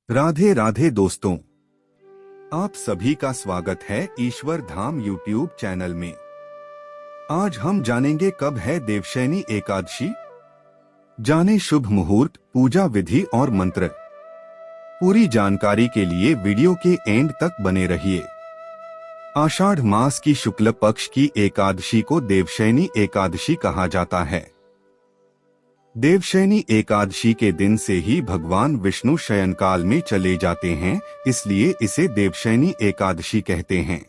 राधे राधे दोस्तों, आप सभी का स्वागत है ईश्वर धाम यूट्यूब चैनल में। आज हम जानेंगे कब है देवशयनी एकादशी। जाने शुभ मुहूर्त, पूजा विधि और मंत्र। पूरी जानकारी के लिए वीडियो के एंड तक बने रहिए। आषाढ़ मास की शुक्ल पक्ष की एकादशी को देवशयनी एकादशी कहा जाता है। देवशयनी एकादशी के दिन से ही भगवान विष्णु शयन काल में चले जाते हैं, इसलिए इसे देवशयनी एकादशी कहते हैं।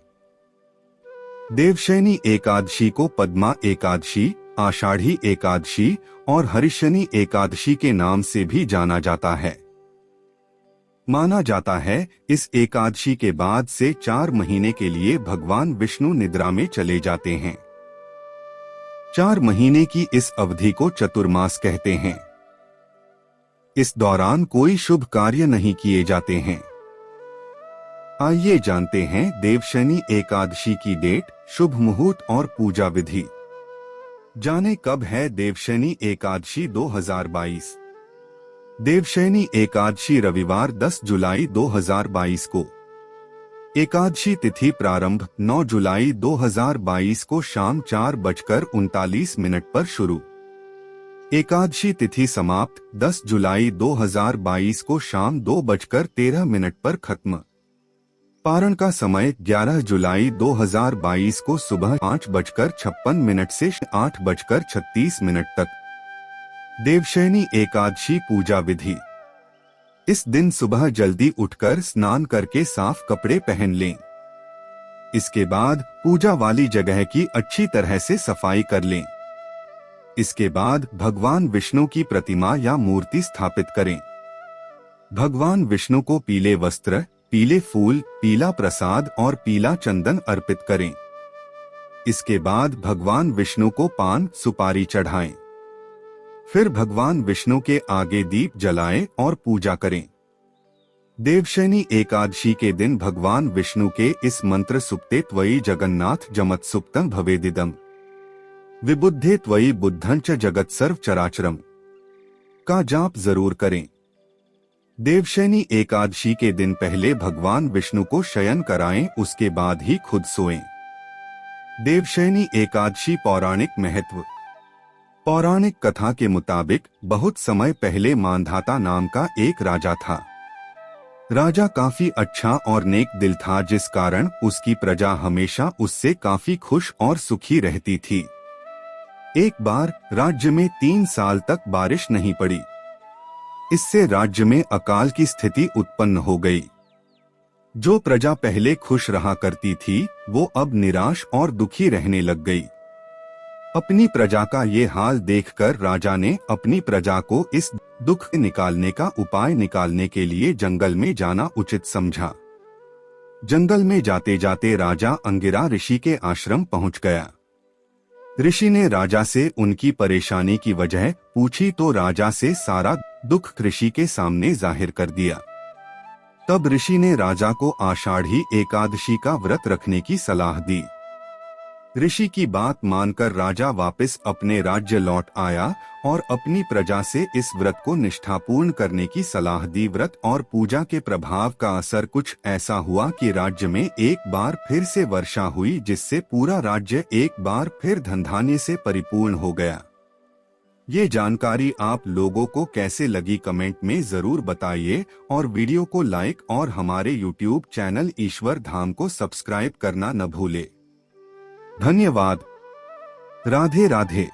देवशयनी एकादशी को पद्मा एकादशी, आषाढ़ी एकादशी और हरिशनी एकादशी के नाम से भी जाना जाता है। माना जाता है इस एकादशी के बाद से 4 महीने के लिए भगवान विष्णु निद्रा में चले जाते हैं। 4 महीने की इस अवधि को चतुर्मास कहते हैं। इस दौरान कोई शुभ कार्य नहीं किए जाते हैं। आइए जानते हैं देवशयनी एकादशी की डेट, शुभ मुहूर्त और पूजा विधि। जाने कब है देवशयनी एकादशी 2022। देवशयनी एकादशी रविवार 10 जुलाई 2022 को। एकादशी तिथि प्रारंभ 9 जुलाई 2022 को शाम 4:39 पर शुरू। एकादशी तिथि समाप्त 10 जुलाई 2022 को शाम 2:13 पर खत्म। पारण का समय 11 जुलाई 2022 को सुबह 8:56 से 8:36 तक। देवशयनी एकादशी पूजा विधि। इस दिन सुबह जल्दी उठकर स्नान करके साफ कपड़े पहन लें। इसके बाद पूजा वाली जगह की अच्छी तरह से सफाई कर लें। इसके बाद भगवान विष्णु की प्रतिमा या मूर्ति स्थापित करें। भगवान विष्णु को पीले वस्त्र, पीले फूल, पीला प्रसाद और पीला चंदन अर्पित करें। इसके बाद भगवान विष्णु को पान सुपारी चढ़ाएं। फिर भगवान विष्णु के आगे दीप जलाएं और पूजा करें। देवशयनी एकादशी के दिन भगवान विष्णु के इस मंत्र सुप्ते त्वयि जगन्नाथ जमत सुप्तं भवेदिदं विबुद्धे त्वयि बुद्धं च जगत सर्व चराचरम का जाप जरूर करें। देवशयनी एकादशी के दिन पहले भगवान विष्णु को शयन कराएं, उसके बाद ही खुद सोएं। देवशयनी एकादशी पौराणिक महत्व। पौराणिक कथा के मुताबिक बहुत समय पहले मांधाता नाम का एक राजा था। राजा काफी अच्छा और नेक दिल था, जिस कारण उसकी प्रजा हमेशा उससे काफी खुश और सुखी रहती थी। एक बार राज्य में 3 साल तक बारिश नहीं पड़ी। इससे राज्य में अकाल की स्थिति उत्पन्न हो गई। जो प्रजा पहले खुश रहा करती थी, वो अब निराश और दुखी रहने लग गई। अपनी प्रजा का ये हाल देखकर राजा ने अपनी प्रजा को इस दुख निकालने का उपाय निकालने के लिए जंगल में जाना उचित समझा। जंगल में जाते जाते राजा अंगिरा ऋषि के आश्रम पहुंच गया। ऋषि ने राजा से उनकी परेशानी की वजह पूछी तो राजा से सारा दुख ऋषि के सामने जाहिर कर दिया। तब ऋषि ने राजा को आषाढ़ी एकादशी का व्रत रखने की सलाह दी। ऋषि की बात मानकर राजा वापस अपने राज्य लौट आया और अपनी प्रजा से इस व्रत को निष्ठापूर्ण करने की सलाह दी। व्रत और पूजा के प्रभाव का असर कुछ ऐसा हुआ कि राज्य में एक बार फिर से वर्षा हुई, जिससे पूरा राज्य एक बार फिर धनधान्य से परिपूर्ण हो गया। ये जानकारी आप लोगों को कैसे लगी कमेंट में जरूर बताइए और वीडियो को लाइक और हमारे YouTube चैनल ईश्वर धाम को सब्सक्राइब करना न भूले। धन्यवाद। राधे राधे।